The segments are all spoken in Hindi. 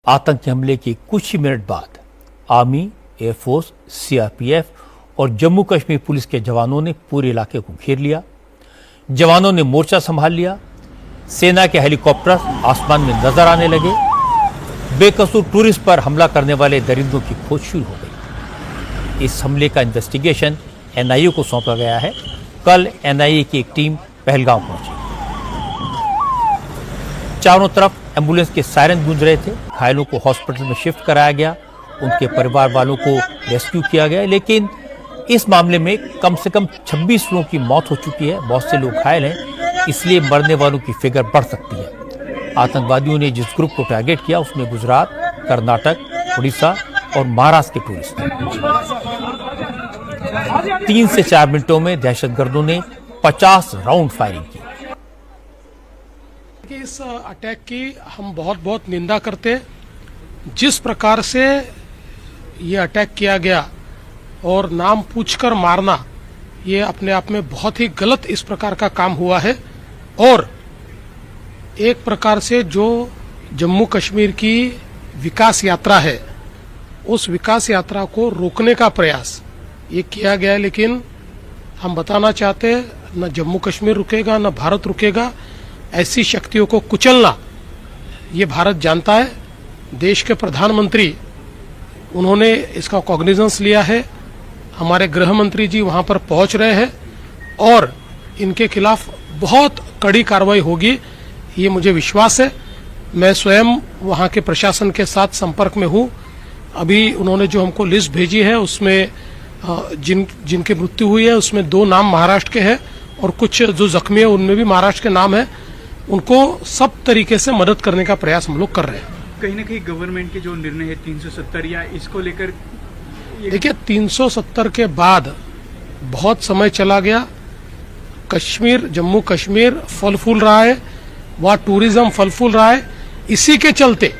आतंकी हमले के कुछ ही मिनट बाद आर्मी, एयरफोर्स, सीआरपीएफ और जम्मू कश्मीर पुलिस के जवानों ने पूरे इलाके को घेर लिया। जवानों ने मोर्चा संभाल लिया। सेना के हेलीकॉप्टर आसमान में नजर आने लगे। बेकसूर टूरिस्ट पर हमला करने वाले दरिंदों की खोज शुरू हो गई। इस हमले का इन्वेस्टिगेशन एनआईए को सौंपा गया है। कल एनआईए की एक टीम पहलगांव पहुंची। चारों तरफ एम्बुलेंस के सायरन गूंज रहे थे। घायलों को हॉस्पिटल में शिफ्ट कराया गया। उनके परिवार वालों को रेस्क्यू किया गया, लेकिन इस मामले में कम से कम 26 लोगों की मौत हो चुकी है। बहुत से लोग घायल हैं, इसलिए मरने वालों की फिगर बढ़ सकती है। आतंकवादियों ने जिस ग्रुप को टारगेट किया उसमें गुजरात, कर्नाटक, उड़ीसा और महाराष्ट्र के टूरिस्ट थे। 3 से 4 मिनटों में दहशतगर्दों ने 50 राउंड फायरिंग की। इस अटैक की हम बहुत निंदा करते। जिस प्रकार से ये अटैक किया गया और नाम पूछकर मारना, ये अपने आप में बहुत ही गलत इस प्रकार का काम हुआ है। और एक प्रकार से जो जम्मू कश्मीर की विकास यात्रा है, उस विकास यात्रा को रोकने का प्रयास ये किया गया है। लेकिन हम बताना चाहते हैं, न जम्मू कश्मीर रुकेगा, न भारत रुकेगा। ऐसी शक्तियों को कुचलना ये भारत जानता है। देश के प्रधानमंत्री उन्होंने इसका कॉग्निजेंस लिया है। हमारे गृह मंत्री जी वहां पर पहुंच रहे हैं और इनके खिलाफ बहुत कड़ी कार्रवाई होगी, ये मुझे विश्वास है। मैं स्वयं वहां के प्रशासन के साथ संपर्क में हूं। अभी उन्होंने जो हमको लिस्ट भेजी है उसमें जिनकी मृत्यु हुई है उसमें 2 नाम महाराष्ट्र के हैं और कुछ जो जख्मी है उनमें भी महाराष्ट्र के नाम है। उनको सब तरीके से मदद करने का प्रयास हम लोग कर रहे हैं। कहीं ना कहीं गवर्नमेंट के जो निर्णय है 370 या इसको लेकर, देखिए 370 के बाद बहुत समय चला गया। कश्मीर, जम्मू कश्मीर फल फूल रहा है, वहाँ टूरिज्म फल फूल रहा है। इसी के चलते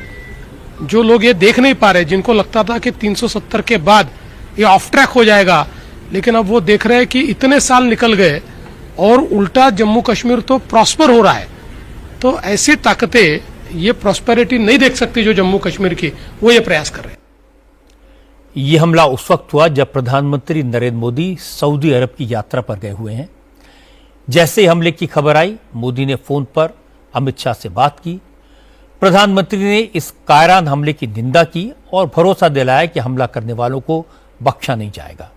जो लोग ये देख नहीं पा रहे, जिनको लगता था कि 370 के बाद ये ऑफ ट्रैक हो जाएगा, लेकिन अब वो देख रहे हैं कि इतने साल निकल गए और उल्टा जम्मू कश्मीर तो प्रॉस्पर हो रहा है। तो ऐसी ताकतें ये प्रॉस्पेरिटी नहीं देख सकती जो जम्मू कश्मीर की, वो ये प्रयास कर रहे हैं। यह हमला उस वक्त हुआ जब प्रधानमंत्री नरेंद्र मोदी सऊदी अरब की यात्रा पर गए हुए हैं। जैसे ही हमले की खबर आई, मोदी ने फोन पर अमित शाह से बात की। प्रधानमंत्री ने इस कायरान हमले की निंदा की और भरोसा दिलाया कि हमला करने वालों को बख्शा नहीं जाएगा।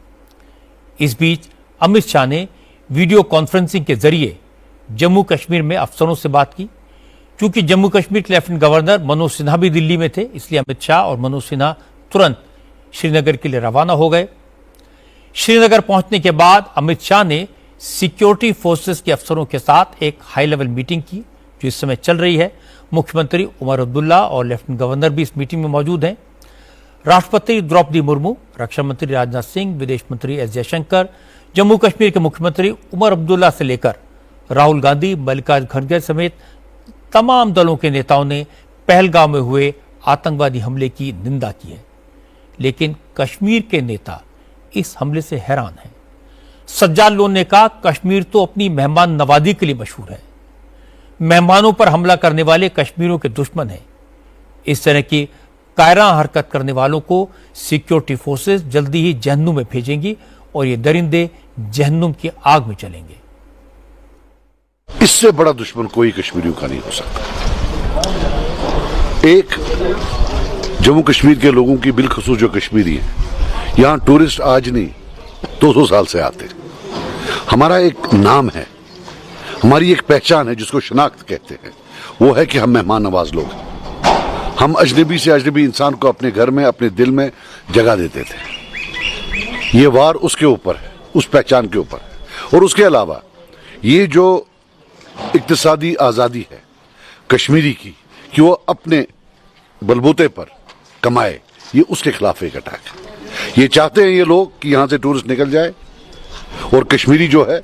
इस बीच अमित शाह ने वीडियो कॉन्फ्रेंसिंग के जरिए जम्मू कश्मीर में अफसरों से बात की। क्योंकि जम्मू कश्मीर के लेफ्टिनेंट गवर्नर मनोज सिन्हा भी दिल्ली में थे, इसलिए अमित शाह और मनोज सिन्हा तुरंत श्रीनगर के लिए रवाना हो गए। श्रीनगर पहुंचने के बाद अमित शाह ने सिक्योरिटी फोर्सेस के अफसरों के साथ एक हाई लेवल मीटिंग की, जो इस समय चल रही है। मुख्यमंत्री उमर अब्दुल्ला और लेफ्टिनेंट गवर्नर भी इस मीटिंग में मौजूद हैं। राष्ट्रपति द्रौपदी मुर्मू, रक्षा मंत्री राजनाथ सिंह, विदेश मंत्री एस जयशंकर, जम्मू कश्मीर के मुख्यमंत्री उमर अब्दुल्ला से लेकर राहुल गांधी, मल्लिकार्जुन खड़गे समेत तमाम दलों के नेताओं ने पहलगांव में हुए आतंकवादी हमले की निंदा की है। लेकिन कश्मीर के नेता इस हमले से हैरान हैं। सज्जाद लोन ने कहा, कश्मीर तो अपनी मेहमान नवाजी के लिए मशहूर है। मेहमानों पर हमला करने वाले कश्मीरियों के दुश्मन हैं। इस तरह की कायरा हरकत करने वालों को सिक्योरिटी फोर्सेस जल्दी ही जहन्नुम में भेजेंगी और ये दरिंदे जहन्नुम की आग में चलेंगे। इससे बड़ा दुश्मन कोई कश्मीरियों का नहीं हो सकता। एक, जम्मू कश्मीर के लोगों की बिलखसूस जो कश्मीरी है, यहां टूरिस्ट आज नहीं 200 साल से आते। हमारा एक नाम है, हमारी एक पहचान है जिसको शनाख्त कहते हैं, वो है कि हम मेहमान नवाज लोग हैं। हम अजनबी से अजनबी इंसान को अपने घर में, अपने दिल में जगह देते थे। ये वार उसके ऊपर है, उस पहचान के ऊपर है। और उसके अलावा ये जो इक्तिसादी आज़ादी है कश्मीरी की, कि वो अपने बलबूते पर कमाए, ये उसके खिलाफ एक अटैक है। ये चाहते हैं ये लोग कि यहां से टूरिस्ट निकल जाए और कश्मीरी जो है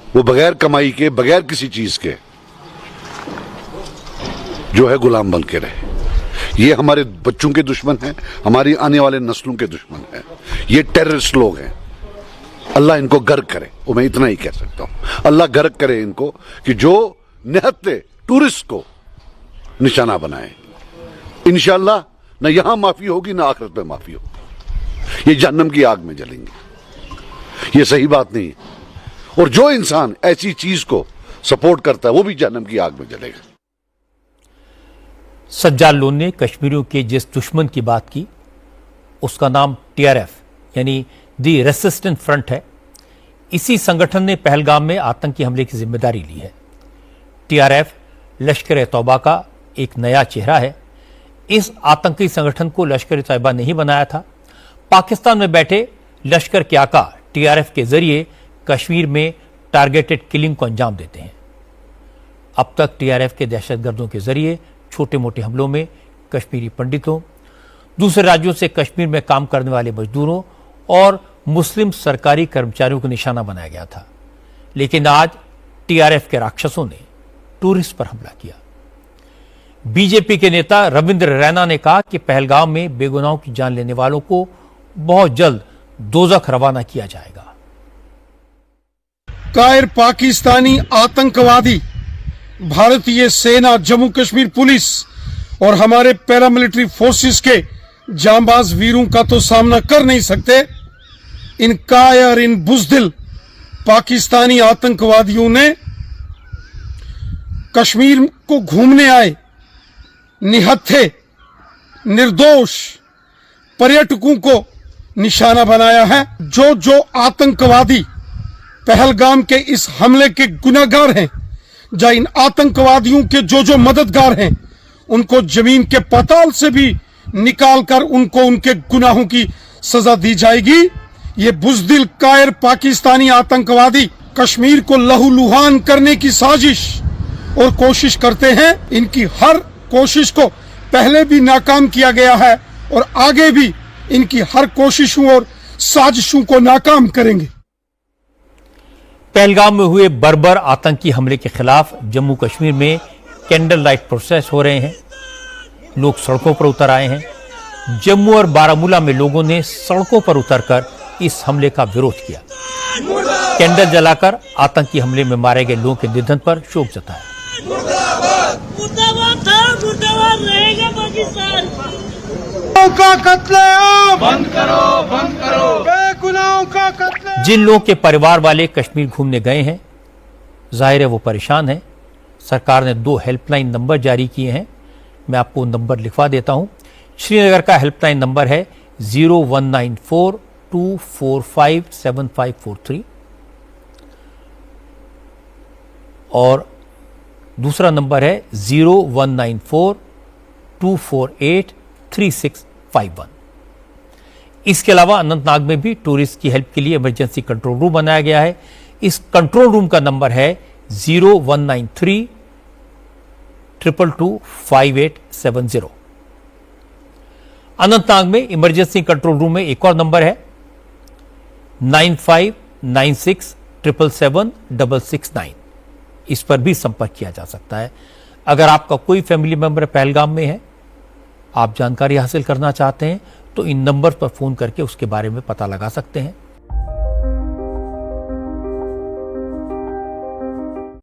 वो बगैर कमाई के, बगैर किसी चीज के जो है गुलाम बन के रहे। ये हमारे बच्चों के दुश्मन हैं, हमारी आने वाले नस्लों के दुश्मन हैं। ये टेररिस्ट लोग हैं। अल्लाह इनको गर्क करे, वो मैं इतना ही कह सकता हूं। अल्लाह गर्क करे इनको कि जो निहत्ते टूरिस्ट को निशाना बनाए। इंशाल्लाह न यहां माफी होगी न आखिरत में माफी होगी। ये जहन्नम की आग में जलेंगे। ये सही बात नहीं है। और जो इंसान ऐसी चीज को सपोर्ट करता है वो भी जहन्नम की आग में जलेगा। सज्जाद लोन ने कश्मीरियों के जिस दुश्मन की बात की उसका नाम TRF यानी दी रेसिस्टेंट फ्रंट है। इसी संगठन ने पहलगाम में आतंकी हमले की जिम्मेदारी ली है। TRF लश्कर ए तौबा का एक नया चेहरा है। इस आतंकी संगठन को लश्कर ए तौबा ने ही बनाया था। पाकिस्तान में बैठे लश्कर के आका TRF के जरिए कश्मीर में टारगेटेड किलिंग को अंजाम देते हैं। अब तक TRF के दहशतगर्दों के जरिए छोटे मोटे हमलों में कश्मीरी पंडितों, दूसरे राज्यों से कश्मीर में काम करने वाले मजदूरों और मुस्लिम सरकारी कर्मचारियों को निशाना बनाया गया था। लेकिन आज TRF के राक्षसों ने टूरिस्ट पर हमला किया। बीजेपी के नेता रविंद्र रैना ने कहा कि पहलगाम में बेगुनाहों की जान लेने वालों को बहुत जल्द दोजख रवाना किया जाएगा। कायर पाकिस्तानी आतंकवादी भारतीय सेना, जम्मू कश्मीर पुलिस और हमारे पैरामिलिट्री फोर्सेस के जांबाज वीरों का तो सामना कर नहीं सकते। इन कायर, इन बुज़दिल पाकिस्तानी आतंकवादियों ने कश्मीर को घूमने आए निहत्थे निर्दोष पर्यटकों को निशाना बनाया है। जो आतंकवादी पहलगाम के इस हमले के गुनाहगार हैं, या इन आतंकवादियों के जो मददगार हैं, उनको जमीन के पाताल से भी निकालकर उनको उनके गुनाहों की सजा दी जाएगी। ये बुज़दिल कायर पाकिस्तानी आतंकवादी कश्मीर को लहूलुहान करने की साजिश और कोशिश करते हैं। इनकी हर कोशिश को पहले भी नाकाम किया गया है और आगे भी इनकी हर कोशिशों और साजिशों को नाकाम करेंगे। पहलगाम में हुए बर्बर आतंकी हमले के खिलाफ जम्मू कश्मीर में कैंडल लाइट प्रोटेस्ट हो रहे हैं। लोग सड़कों पर उतर आए हैं। जम्मू और बारामूला में लोगों ने सड़कों पर उतरकर इस हमले का विरोध किया। कैंडल जलाकर आतंकी हमले में मारे गए लोगों के निधन पर शोक जताया। का कत्लेआम बंद करो बेगुनाहों का कत्लेआम। जिन लोगों के परिवार वाले कश्मीर घूमने गए हैं, जाहिर है वो परेशान हैं। सरकार ने 2 हेल्पलाइन नंबर जारी किए हैं। मैं आपको नंबर लिखवा देता हूं। श्रीनगर का हेल्पलाइन नंबर है 0194-245-7543 और दूसरा नंबर है 0194-248-3651। इसके अलावा अनंतनाग में भी टूरिस्ट की हेल्प के लिए इमरजेंसी कंट्रोल रूम बनाया गया है। इस कंट्रोल रूम का नंबर है 0193-222-5870। अनंतनाग में इमरजेंसी कंट्रोल रूम में एक और नंबर है 9596777669। इस पर भी संपर्क किया जा सकता है। अगर आपका कोई फैमिली मेंबर पहलगाम में है, आप जानकारी हासिल करना चाहते हैं, तो इन नंबर पर फोन करके उसके बारे में पता लगा सकते हैं।